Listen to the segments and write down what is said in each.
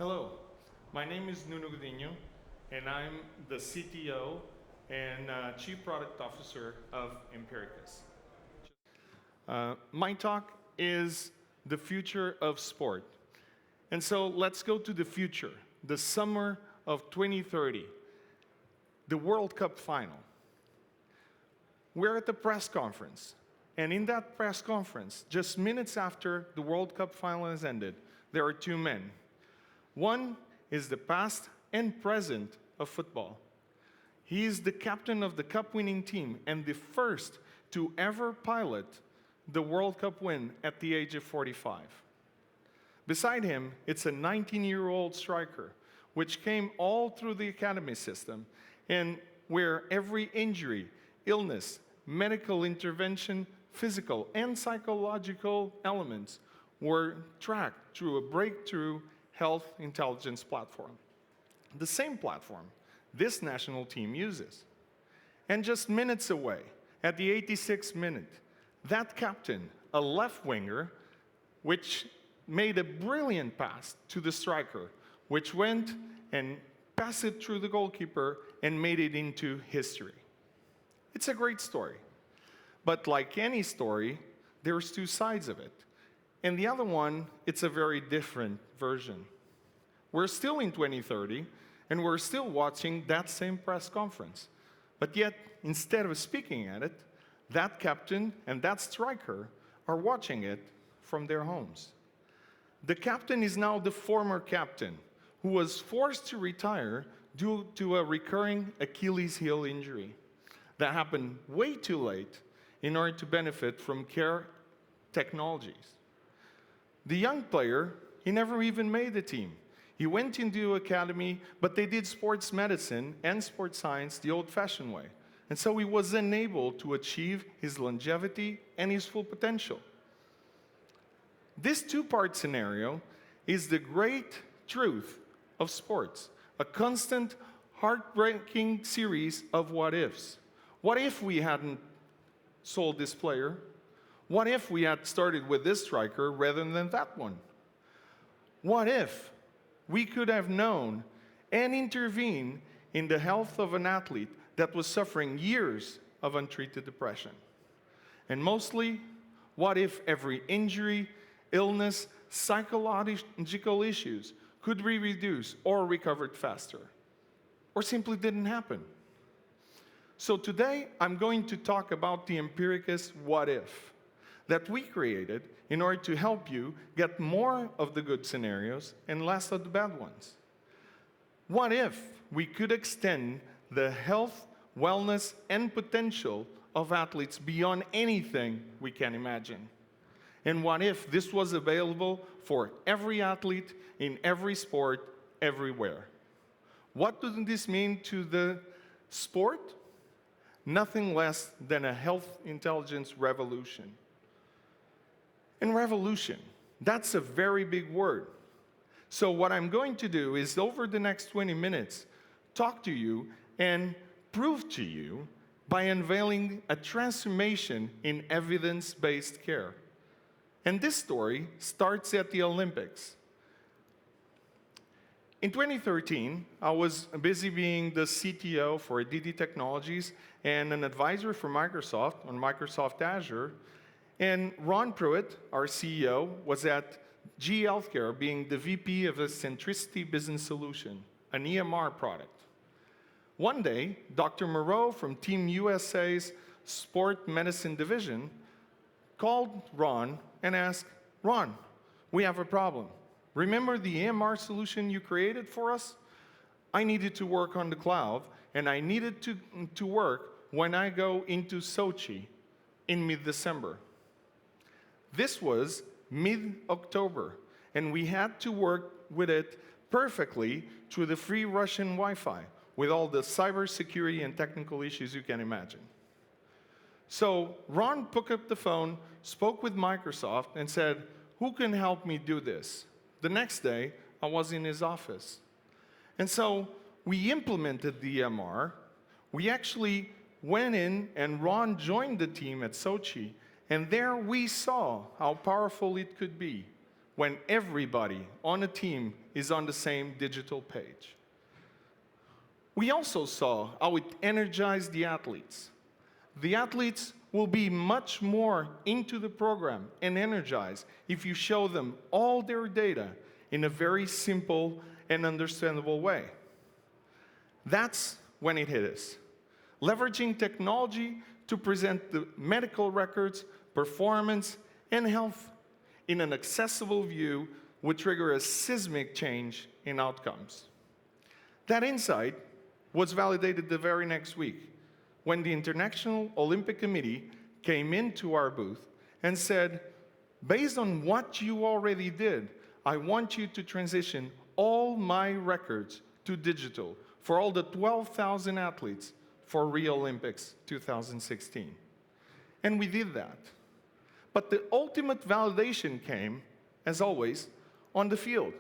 Hello, my name is Nuno Godinho, and I'm the CTO and Chief Product Officer of Empericus. My talk is the future of sport. And so let's go to the future, the summer of 2030, the World Cup final. We're at the press conference, and in that press conference, just minutes after the World Cup final has ended, there are two men. One is the past and present of football. He is the captain of the cup-winning team and the first to ever pilot the World Cup win at the age of 45. Beside him, it's a 19-year-old striker, which came all through the academy system, and where every injury, illness, medical intervention, physical and psychological elements were tracked through a breakthrough health intelligence platform. The same platform this national team uses. And just minutes away, at the 86th minute, that captain, a left winger, which made a brilliant pass to the striker, which went and passed it through the goalkeeper and made it into history. It's a great story. But like any story, there's two sides of it. And the other one, it's a very different version. We're still in 2030, and we're still watching that same press conference. But yet, instead of speaking at it, that captain and that striker are watching it from their homes. The captain is now the former captain, who was forced to retire due to a recurring Achilles heel injury that happened way too late in order to benefit from care technologies. The young player, he never even made the team. He went into academy, but they did sports medicine and sports science the old-fashioned way. And so he was unable to achieve his longevity and his full potential. This two-part scenario is the great truth of sports, a constant, heartbreaking series of what-ifs. What if we hadn't sold this player? What if we had started with this striker rather than that one? What if we could have known and intervened in the health of an athlete that was suffering years of untreated depression? And mostly, what if every injury, illness, psychological issues could be reduced or recovered faster? Or simply didn't happen? So today, I'm going to talk about the Empericus what if that we created in order to help you get more of the good scenarios and less of the bad ones. What if we could extend the health, wellness, and potential of athletes beyond anything we can imagine? And what if this was available for every athlete in every sport, everywhere? What does this mean to the sport? Nothing less than a health intelligence revolution. And revolution, that's a very big word. So what I'm going to do is, over the next 20 minutes, talk to you and prove to you by unveiling a transformation in evidence-based care. And this story starts at the Olympics. In 2013, I was busy being the CTO for DD Technologies and an advisor for Microsoft on Microsoft Azure. And Ron Pruitt, our CEO, was at GE Healthcare being the VP of the Centricity Business Solution, an EMR product. One day, Dr. Moreau from Team USA's Sport Medicine Division called Ron and asked, "Ron, we have a problem. Remember the EMR solution you created for us? I needed to work on the cloud, and I needed to work when I go into Sochi in mid-December." This was mid-October, and we had to work with it perfectly through the free Russian Wi-Fi, with all the cybersecurity and technical issues you can imagine. So Ron picked up the phone, spoke with Microsoft, and said, "Who can help me do this?" The next day, I was in his office. And so we implemented the EMR. We actually went in, and Ron joined the team at Sochi. And there we saw how powerful it could be when everybody on a team is on the same digital page. We also saw how it energized the athletes. The athletes will be much more into the program and energized if you show them all their data in a very simple and understandable way. That's when it hit us. Leveraging technology to present the medical records, performance, and health in an accessible view would trigger a seismic change in outcomes. That insight was validated the very next week when the International Olympic Committee came into our booth and said, based on what you already did, I want you to transition all my records to digital for all the 12,000 athletes for Rio Olympics 2016. And we did that. But the ultimate validation came, as always, on the field.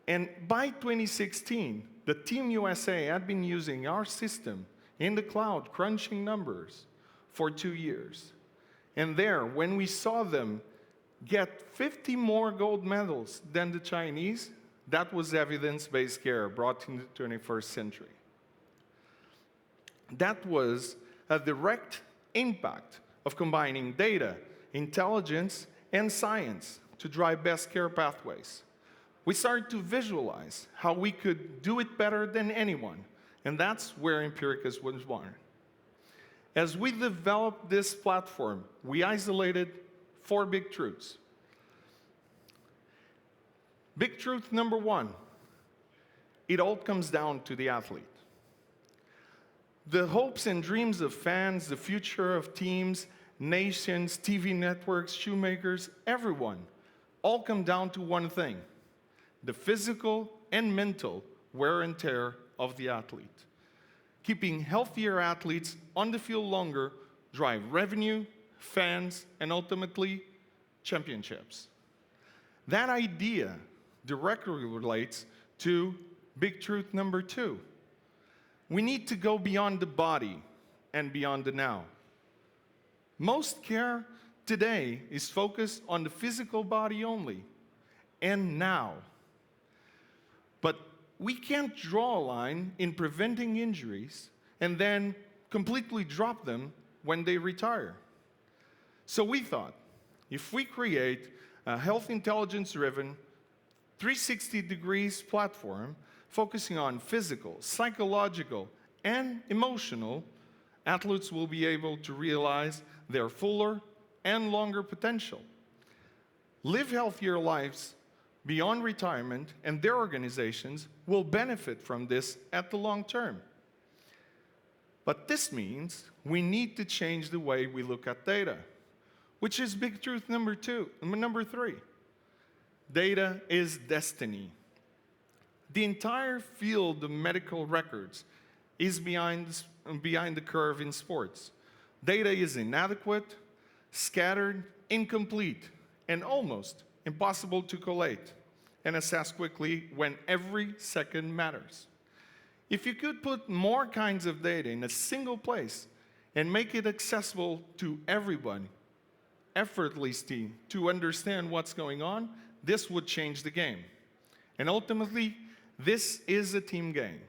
And by 2016, the Team USA had been using our system in the cloud, crunching numbers, for 2 years. And there, when we saw them get 50 more gold medals than the Chinese, that was evidence-based care brought in the 21st century. That was a direct impact of combining data, intelligence, and science to drive best care pathways. We started to visualize how we could do it better than anyone, and that's where Empericus was born. As we developed this platform, we isolated 4 big truths. Big truth number 1, it all comes down to the athlete. The hopes and dreams of fans, the future of teams, nations, TV networks, shoemakers, everyone, all come down to one thing: the physical and mental wear and tear of the athlete. Keeping healthier athletes on the field longer drive revenue, fans, and ultimately championships. That idea directly relates to big truth number 2. We need to go beyond the body and beyond the now. Most care today is focused on the physical body only, and now. But we can't draw a line in preventing injuries and then completely drop them when they retire. So we thought, if we create a health intelligence-driven 360 degrees platform focusing on physical, psychological, and emotional, athletes will be able to realize their fuller and longer potential, live healthier lives beyond retirement, and their organizations will benefit from this at the long term. But this means we need to change the way we look at data, which is big truth number 3. Data is destiny. The entire field of medical records is behind the curve in sports. Data is inadequate, scattered, incomplete, and almost impossible to collate and assess quickly when every second matters. If you could put more kinds of data in a single place and make it accessible to everyone, effortlessly to understand what's going on, this would change the game. And ultimately, this is a team game,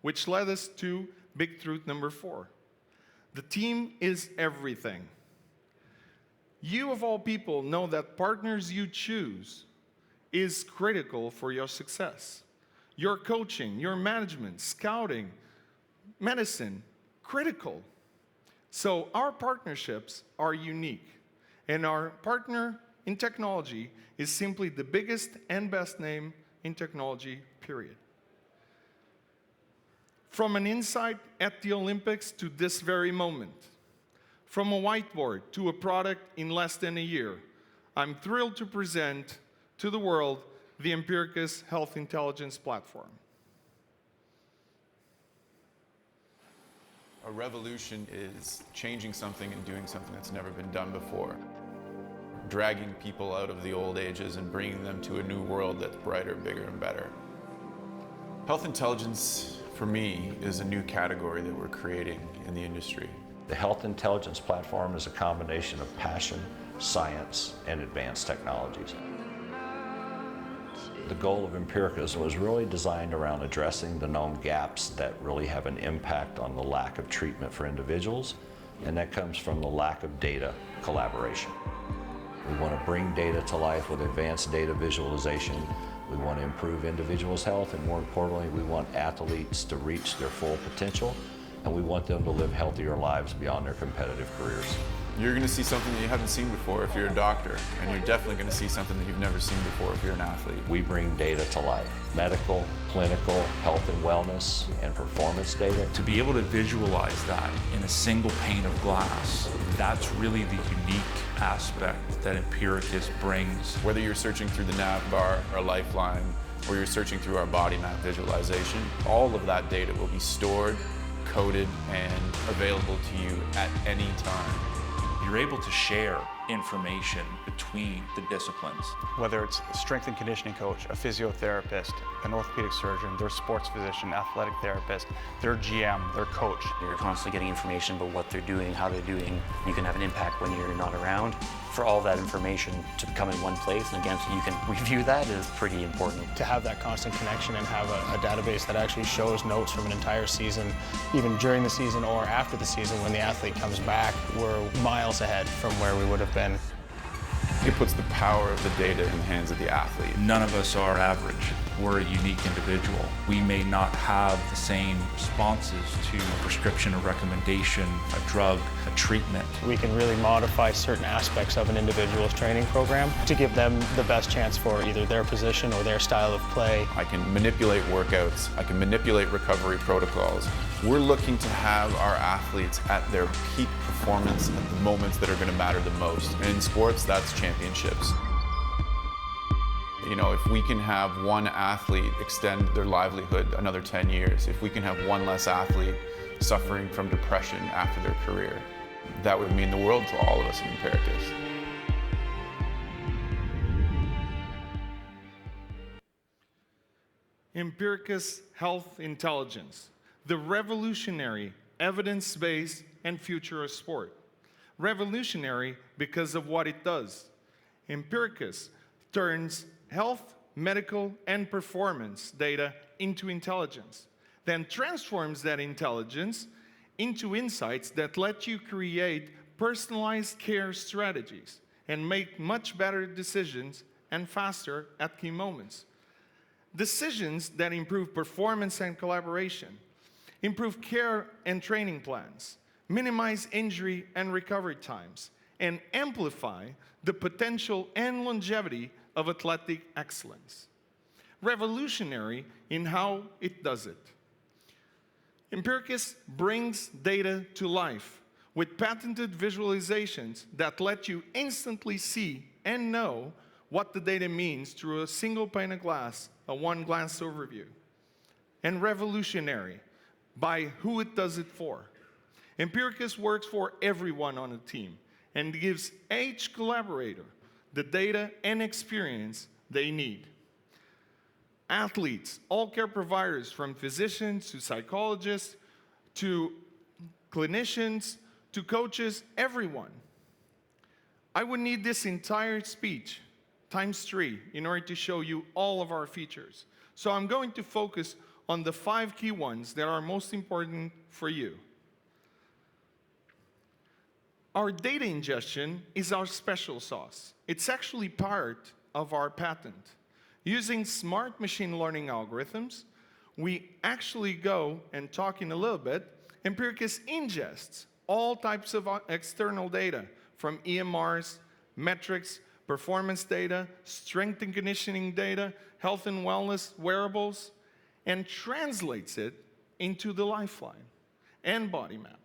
which led us to big truth number 4. The team is everything. You, of all people, know that partners you choose is critical for your success. Your coaching, your management, scouting, medicine, critical. So our partnerships are unique, and our partner in technology is simply the biggest and best name in technology, period. From an insight at the Olympics to this very moment, from a whiteboard to a product in less than a year, I'm thrilled to present to the world the Empericus Health Intelligence Platform. A revolution is changing something and doing something that's never been done before. Dragging people out of the old ages and bringing them to a new world that's brighter, bigger, and better. Health intelligence, for me, is a new category that we're creating in the industry. The Health Intelligence Platform is a combination of passion, science, and advanced technologies. The goal of Empericus was really designed around addressing the known gaps that really have an impact on the lack of treatment for individuals, and that comes from the lack of data collaboration. We want to bring data to life with advanced data visualization. We want to improve individuals' health, and more importantly, we want athletes to reach their full potential, and we want them to live healthier lives beyond their competitive careers. You're going to see something that you haven't seen before if you're a doctor, and you're definitely going to see something that you've never seen before if you're an athlete. We bring data to life: medical, clinical, health and wellness, and performance data. To be able to visualize that in a single pane of glass, that's really the unique aspect that Empericus brings. Whether you're searching through the nav bar, our lifeline, or you're searching through our body map visualization, all of that data will be stored, coded, and available to you at any time. You're able to share information between the disciplines. Whether it's a strength and conditioning coach, a physiotherapist, an orthopedic surgeon, their sports physician, athletic therapist, their GM, their coach. You're constantly getting information about what they're doing, how they're doing. You can have an impact when you're not around. For all that information to come in one place, and again, so you can review that is pretty important. To have that constant connection and have a database that actually shows notes from an entire season, even during the season or after the season, when the athlete comes back, we're miles ahead from where we would have been. It puts the power of the data in the hands of the athlete. None of us are average. We're a unique individual. We may not have the same responses to a prescription, a recommendation, a drug, a treatment. We can really modify certain aspects of an individual's training program to give them the best chance for either their position or their style of play. I can manipulate workouts. I can manipulate recovery protocols. We're looking to have our athletes at their peak performance at the moments that are going to matter the most. And in sports, that's championships. You know, if we can have one athlete extend their livelihood another 10 years, if we can have one less athlete suffering from depression after their career, that would mean the world to all of us in Empericus. Empericus Health Intelligence, the revolutionary, evidence-based, and future of sport. Revolutionary because of what it does. Empericus turns health, medical, and performance data into intelligence, then transforms that intelligence into insights that let you create personalized care strategies and make much better decisions and faster at key moments. Decisions that improve performance and collaboration, improve care and training plans, minimize injury and recovery times, and amplify the potential and longevity of athletic excellence. Revolutionary in how it does it. Empericus brings data to life with patented visualizations that let you instantly see and know what the data means through a single pane of glass, a one-glance overview. And revolutionary by who it does it for. Empericus works for everyone on a team and gives each collaborator the data and experience they need. Athletes, all care providers, from physicians to psychologists to clinicians to coaches, everyone. I would need this entire speech times 3 in order to show you all of our features. So I'm going to focus on the 5 key ones that are most important for you. Our data ingestion is our special sauce. It's actually part of our patent. Using smart machine learning algorithms, we actually go and talk in a little bit. Empericus ingests all types of external data from EMRs, metrics, performance data, strength and conditioning data, health and wellness, wearables, and translates it into the lifeline and body map.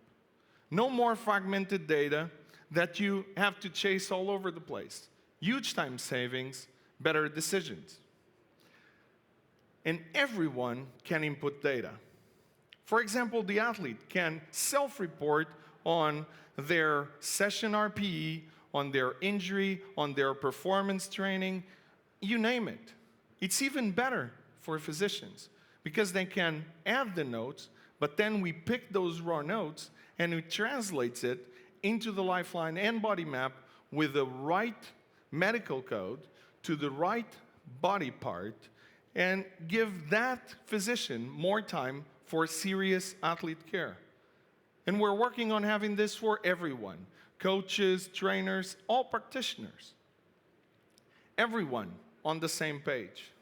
No more fragmented data that you have to chase all over the place. Huge time savings, better decisions. And everyone can input data. For example, the athlete can self-report on their session RPE, on their injury, on their performance training, you name it. It's even better for physicians because they can add the notes, but then we pick those raw notes and it translates it into the lifeline and body map with the right medical code to the right body part and give that physician more time for serious athlete care. And we're working on having this for everyone, coaches, trainers, all practitioners. Everyone on the same page.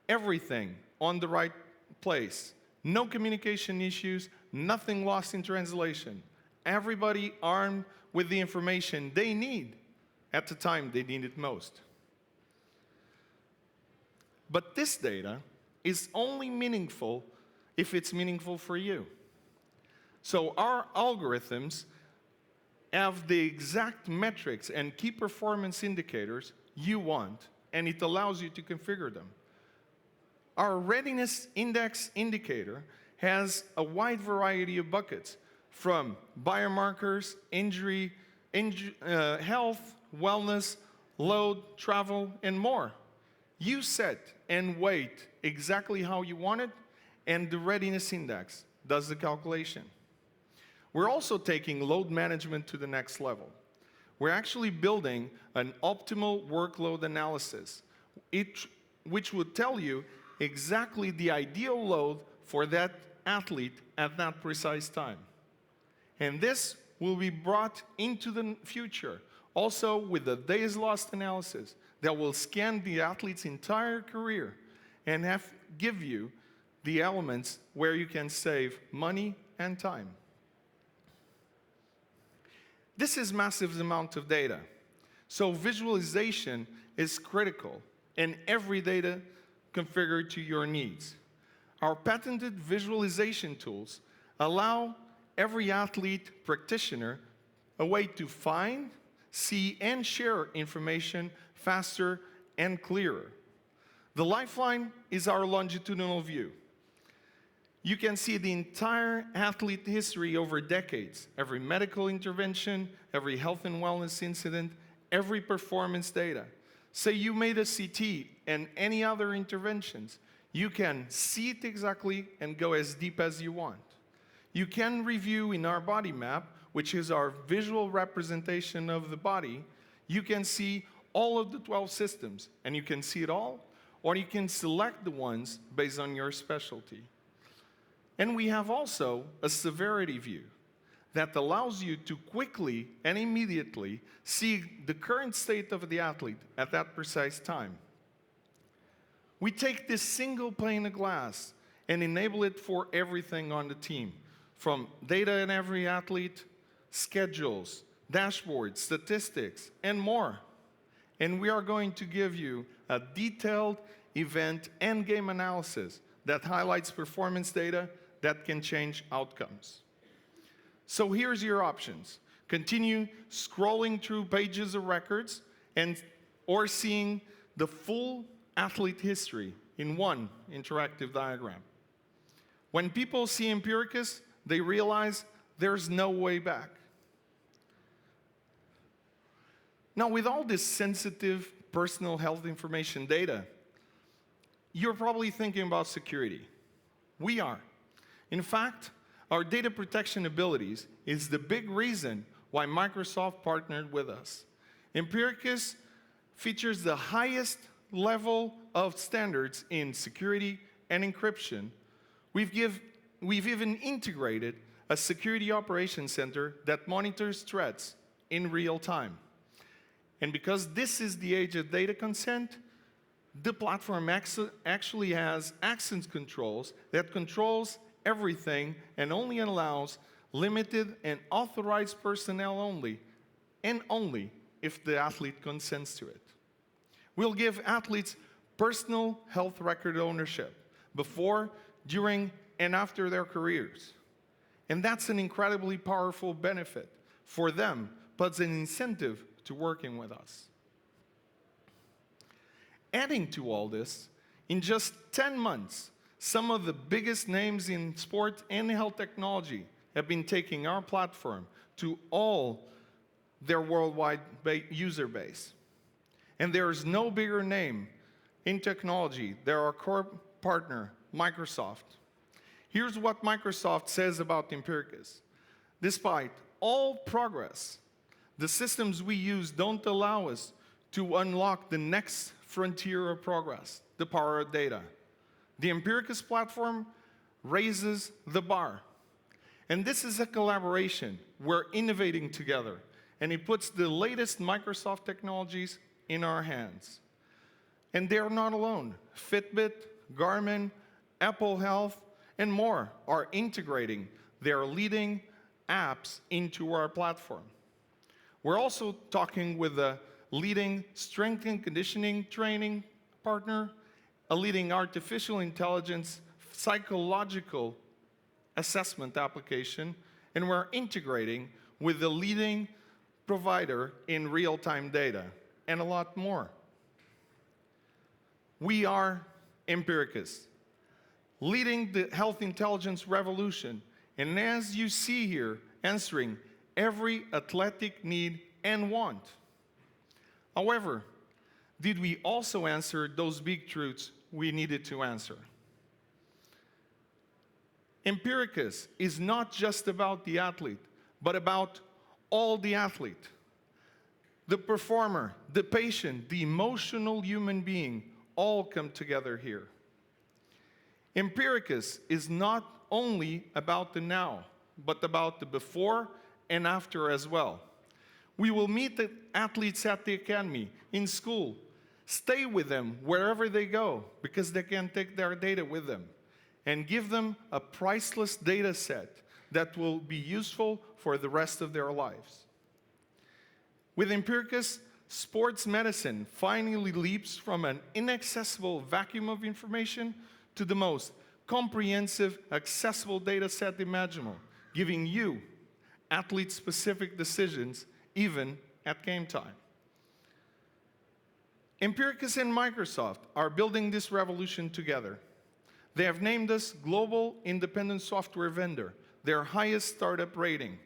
Everything on the right place. No communication issues, nothing lost in translation. Everybody armed with the information they need at the time they need it most. But this data is only meaningful if it's meaningful for you. So our algorithms have the exact metrics and key performance indicators you want, and it allows you to configure them. Our readiness index indicator has a wide variety of buckets, from biomarkers, injury, health, wellness, load, travel, and more. You set and weight exactly how you want it, and the readiness index does the calculation. We're also taking load management to the next level. We're actually building an optimal workload analysis, which would tell you exactly the ideal load for that athlete at that precise time. And this will be brought into the future, also with the days lost analysis that will scan the athlete's entire career and give you the elements where you can save money and time. This is massive amount of data, so visualization is critical, and every data configured to your needs. Our patented visualization tools allow every athlete practitioner a way to find, see, and share information faster and clearer. The Lifeline is our longitudinal view. You can see the entire athlete history over decades, every medical intervention, every health and wellness incident, every performance data. Say you made a CT and any other interventions, you can see it exactly and go as deep as you want. You can review in our body map, which is our visual representation of the body, you can see all of the 12 systems, and you can see it all, or you can select the ones based on your specialty. And we have also a severity view that allows you to quickly and immediately see the current state of the athlete at that precise time. We take this single pane of glass and enable it for everything on the team, from data in every athlete, schedules, dashboards, statistics, and more. And we are going to give you a detailed event and game analysis that highlights performance data that can change outcomes. So here's your options. Continue scrolling through pages of records or seeing the full athlete history in one interactive diagram. When people see Empericus, they realize there's no way back. Now, with all this sensitive personal health information data, you're probably thinking about security. We are. In fact, our data protection abilities is the big reason why Microsoft partnered with us. Empericus features the highest level of standards in security and encryption. We've even integrated a security operations center that monitors threats in real time. And because this is the age of data consent, the platform actually has access controls that controls everything and only allows limited and authorized personnel only, and only if the athlete consents to it. We'll give athletes personal health record ownership before, during, and after their careers. And that's an incredibly powerful benefit for them, but it's an incentive to working with us. Adding to all this, in just 10 months, some of the biggest names in sport and health technology have been taking our platform to all their worldwide user base. And there is no bigger name in technology than our core partner, Microsoft. Here's what Microsoft says about Empericus. Despite all progress, the systems we use don't allow us to unlock the next frontier of progress, the power of data. The Empericus platform raises the bar. And this is a collaboration. We're innovating together. And it puts the latest Microsoft technologies in our hands. And they're not alone. Fitbit, Garmin, Apple Health, and more are integrating their leading apps into our platform. We're also talking with a leading strength and conditioning training partner, a leading artificial intelligence psychological assessment application, and we're integrating with the leading provider in real-time data, and a lot more. We are Empericus, leading the health intelligence revolution, and as you see here, answering every athletic need and want. However, did we also answer those big truths we needed to answer? Empericus is not just about the athlete, but about all the athlete. The performer, the patient, the emotional human being all come together here. Empericus is not only about the now, but about the before and after as well. We will meet the athletes at the academy, in school, stay with them wherever they go, because they can take their data with them, and give them a priceless data set that will be useful for the rest of their lives. With Empericus, sports medicine finally leaps from an inaccessible vacuum of information to the most comprehensive, accessible data set imaginable, giving you athlete-specific decisions even at game time. Empericus and Microsoft are building this revolution together. They have named us Global Independent Software Vendor, their highest startup rating.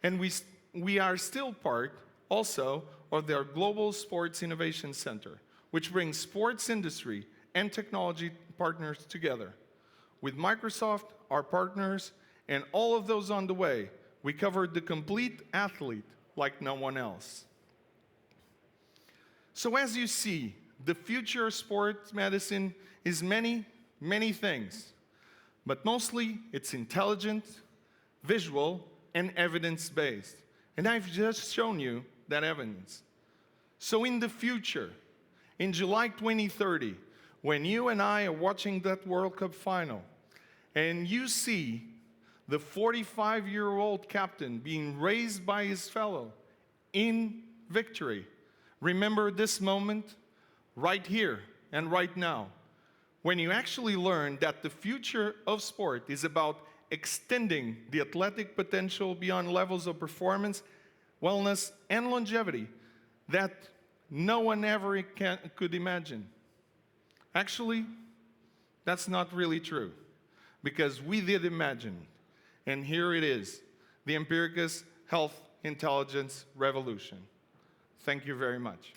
And we are still part also of their Global Sports Innovation Center, which brings sports industry and technology partners together. With Microsoft, our partners, and all of those on the way, we covered the complete athlete like no one else. So as you see, the future of sports medicine is many, many things, but mostly it's intelligent, visual, and evidence-based. And I've just shown you that evidence. So in the future, in July 2030, when you and I are watching that World Cup final, and you see the 45-year-old captain being raised by his fellow in victory, remember this moment right here and right now, when you actually learn that the future of sport is about extending the athletic potential beyond levels of performance, wellness, and longevity that no one ever could imagine. Actually, that's not really true, because we did imagine, and here it is, the Empericus Health Intelligence Revolution. Thank you very much.